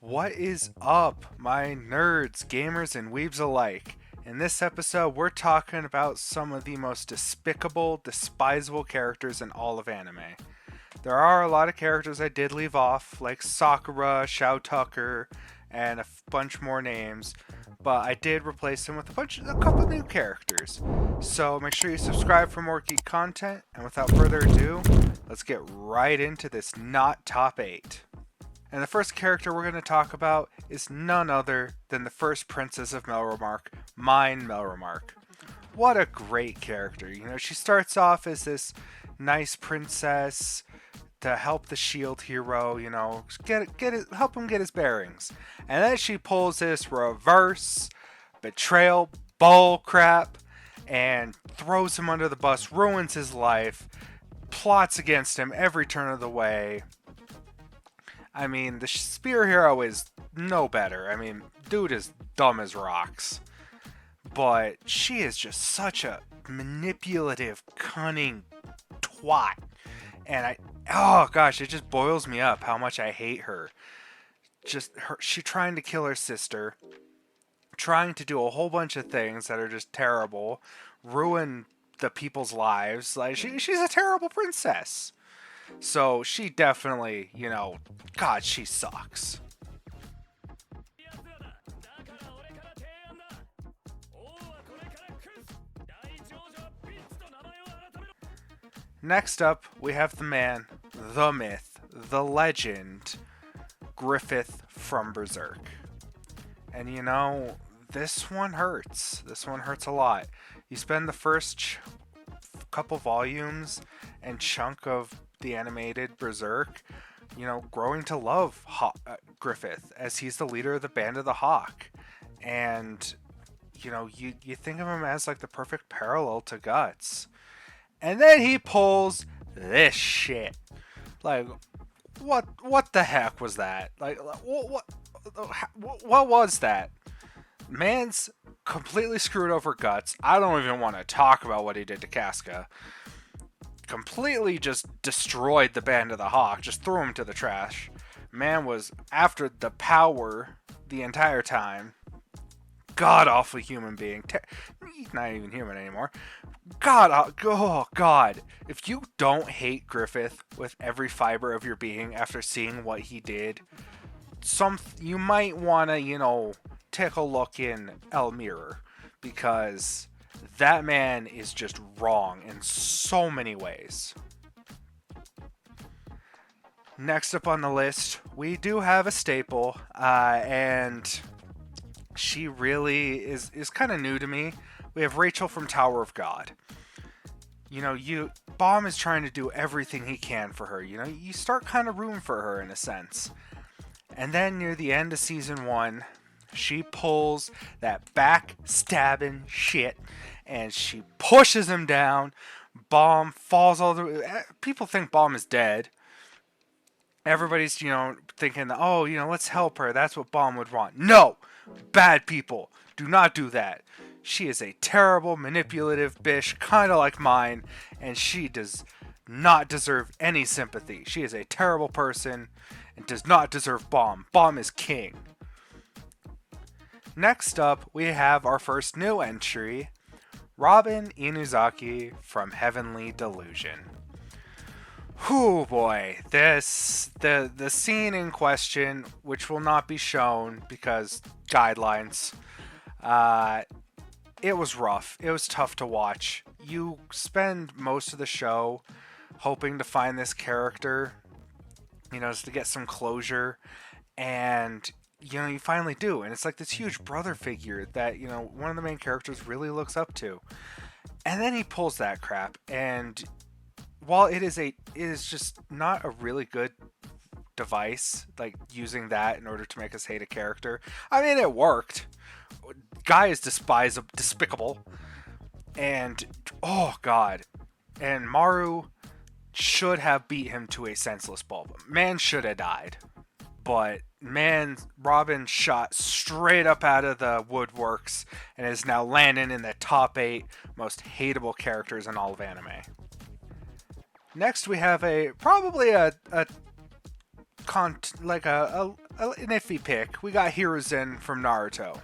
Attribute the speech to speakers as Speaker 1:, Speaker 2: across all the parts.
Speaker 1: What is up, my nerds, gamers, and weebs alike? In this episode, we're talking about some of the most despicable, despisable characters in all of anime. There are a lot of characters I did leave off, like Sakura, Shao Tucker, and a bunch more names, but I did replace them with a couple new characters. So make sure you subscribe for more geek content, and without further ado, let's get right into this not top 8. And the first character we're going to talk about is none other than the first princess of Melromark, Mine Melromark. What a great character. You know, she starts off as this nice princess to help the shield hero, you know, help him get his bearings. And then she pulls this reverse betrayal bull crap and throws him under the bus, ruins his life, plots against him every turn of the way. I mean, the spear hero is no better. I mean, dude is dumb as rocks. But she is just such a manipulative, cunning twat. And oh gosh, it just boils me up how much I hate her. She trying to kill her sister, trying to do a whole bunch of things that are just terrible, ruin the people's lives. Like, she's a terrible princess. So she definitely, God, she sucks. Next up, we have the man, the myth, the legend, Griffith from Berserk. And this one hurts. This one hurts a lot. You spend the first couple volumes and chunk of the animated Berserk, growing to love Griffith as he's the leader of the Band of the Hawk. And, you think of him as like the perfect parallel to Guts. And then he pulls this shit. Like, what the heck was that? Like, what was that? Man's completely screwed over Guts. I don't even want to talk about what he did to Casca. Completely just destroyed the Band of the Hawk. Just threw him to the trash. Man was after the power the entire time. God awful human being. He's not even human anymore. Oh God. If you don't hate Griffith with every fiber of your being after seeing what he did, you might want to, take a look in El Mirror, because that man is just wrong in so many ways. Next up on the list, we do have a staple, and she really is kind of new to me. We have Rachel from Tower of God. Baum is trying to do everything he can for her. You start kind of rooting for her in a sense. And then near the end of season 1, she pulls that backstabbing shit and she pushes him down. Baum falls all the way. People think Baum is dead. Everybody's, thinking, oh, let's help her. That's what Baum would want. No! Bad people. Do not do that. She is a terrible, manipulative bitch, kind of like mine, and she does not deserve any sympathy. She is a terrible person and does not deserve Baum. Baum is king. Next up, we have our first new entry, Robin Inuzaki from Heavenly Delusion. Whew, boy, the scene in question, which will not be shown because guidelines, it was rough. It was tough to watch. You spend most of the show hoping to find this character, to get some closure, and you finally do, and it's like this huge brother figure that one of the main characters really looks up to, and then he pulls that crap. And while it is just not a really good device, like using that in order to make us hate a character, I mean, it worked. Guy is despicable, and oh God, and Maru should have beat him to a senseless pulp. Man should have died. But man, Robin shot straight up out of the woodworks and is now landing in the top 8 most hateable characters in all of anime. Next, we have probably a an iffy pick. We got Hiruzen from Naruto.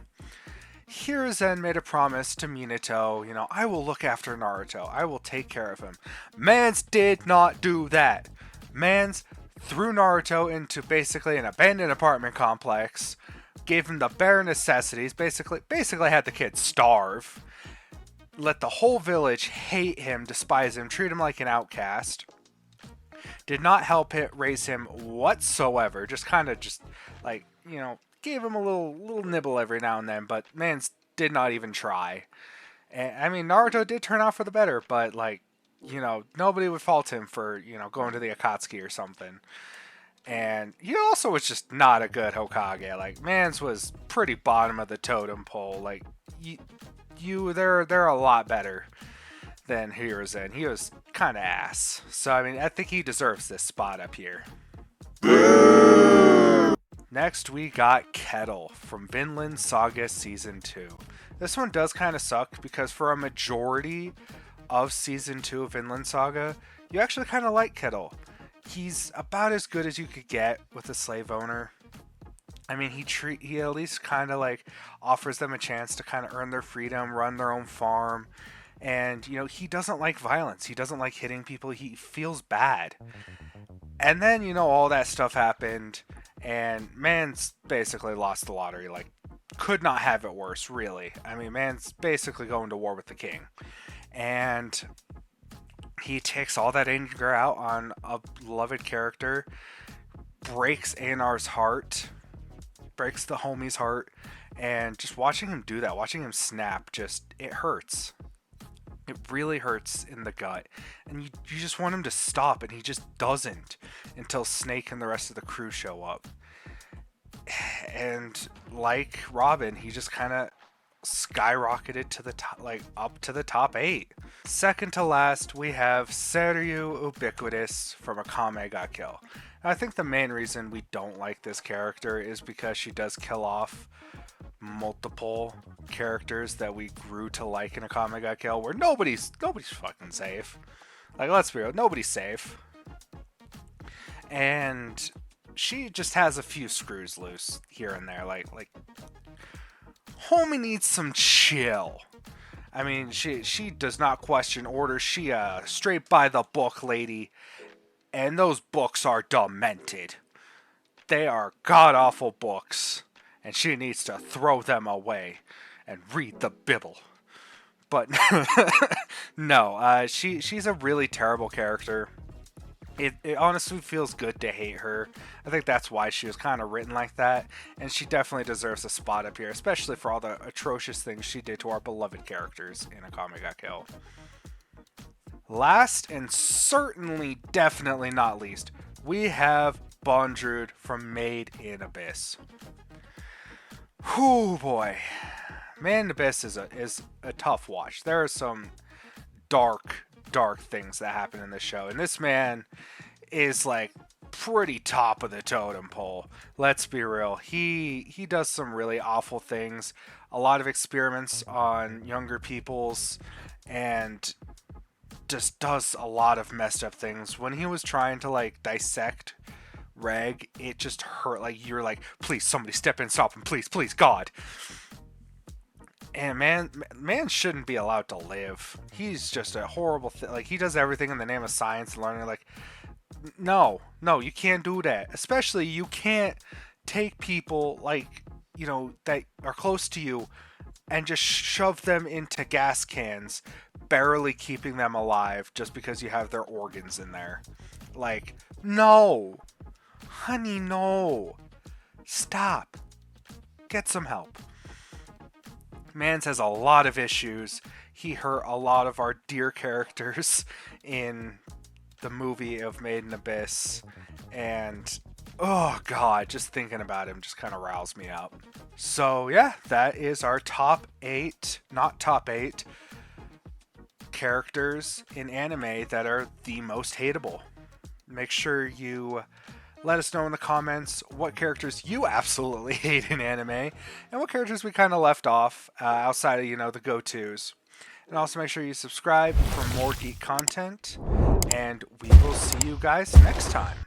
Speaker 1: Hiruzen made a promise to Minato, I will look after Naruto. I will take care of him. Mans did not do that. Mans threw Naruto into basically an abandoned apartment complex, gave him the bare necessities, basically had the kid starve, let the whole village hate him, despise him, treat him like an outcast. Did not help raise him whatsoever. Just gave him a little nibble every now and then, but Mans did not even try. And I mean, Naruto did turn out for the better, but nobody would fault him for, going to the Akatsuki or something. And he also was just not a good Hokage. Like, Mans was pretty bottom of the totem pole. Like, they're a lot better than Hiruzen. He was kind of ass. So, I mean, I think he deserves this spot up here. Next, we got Kettle from Vinland Saga Season 2. This one does kind of suck because for a majority of Season 2 of Vinland Saga, you actually kind of like Kettle. He's about as good as you could get with a slave owner. I mean, he at least kind of offers them a chance to kind of earn their freedom, run their own farm. And, he doesn't like violence. He doesn't like hitting people. He feels bad. And then, all that stuff happened. And Mans basically lost the lottery. Could not have it worse, really. I mean, Mans basically going to war with the king. And he takes all that anger out on a beloved character. Breaks Einar's heart. Breaks the homie's heart. And just watching him do that, watching him snap, it hurts. It really hurts in the gut. And you just want him to stop, and he just doesn't until Snake and the rest of the crew show up. And like Robin, he just kind of skyrocketed to the top, up to the top 8. Second to last, we have Seiryu Ubiquitous from Akame ga Kill. And I think the main reason we don't like this character is because she does kill off multiple characters that we grew to like in Akame ga Kill, where nobody's fucking safe. Let's be real, nobody's safe. And she just has a few screws loose here and there. Homie needs some chill. I mean, she does not question orders. She straight by the book lady, and those books are demented. They are god-awful books, and she needs to throw them away and read the Bible. But no, she's a really terrible character. It honestly feels good to hate her. I think that's why she was kind of written like that, and she definitely deserves a spot up here, especially for all the atrocious things she did to our beloved characters in Akame ga Kill. Last, and certainly definitely not least, we have Bondrewd from Made in Abyss. Whew, boy. Made in Abyss is a tough watch. There are some dark things that happen in this show, and this man is pretty top of the totem pole. Let's be real. He does some really awful things, a lot of experiments on younger peoples, and just does a lot of messed up things. When he was trying to dissect Reg, it just hurt. You're please somebody step in, stop him, please, God. And man shouldn't be allowed to live. He's just a horrible thing. He does everything in the name of science and learning. No, you can't do that. Especially, you can't take people that are close to you and just shove them into gas cans, barely keeping them alive just because you have their organs in there. No. Honey, no. Stop. Get some help. Mans has a lot of issues. He hurt a lot of our dear characters in the movie of Made in Abyss. And, oh god, just thinking about him just kind of riles me up. So yeah, that is our top 8 characters in anime that are the most hateable. Make sure you let us know in the comments what characters you absolutely hate in anime, and what characters we kind of left off outside of, the go-tos. And also make sure you subscribe for more geek content, and we will see you guys next time.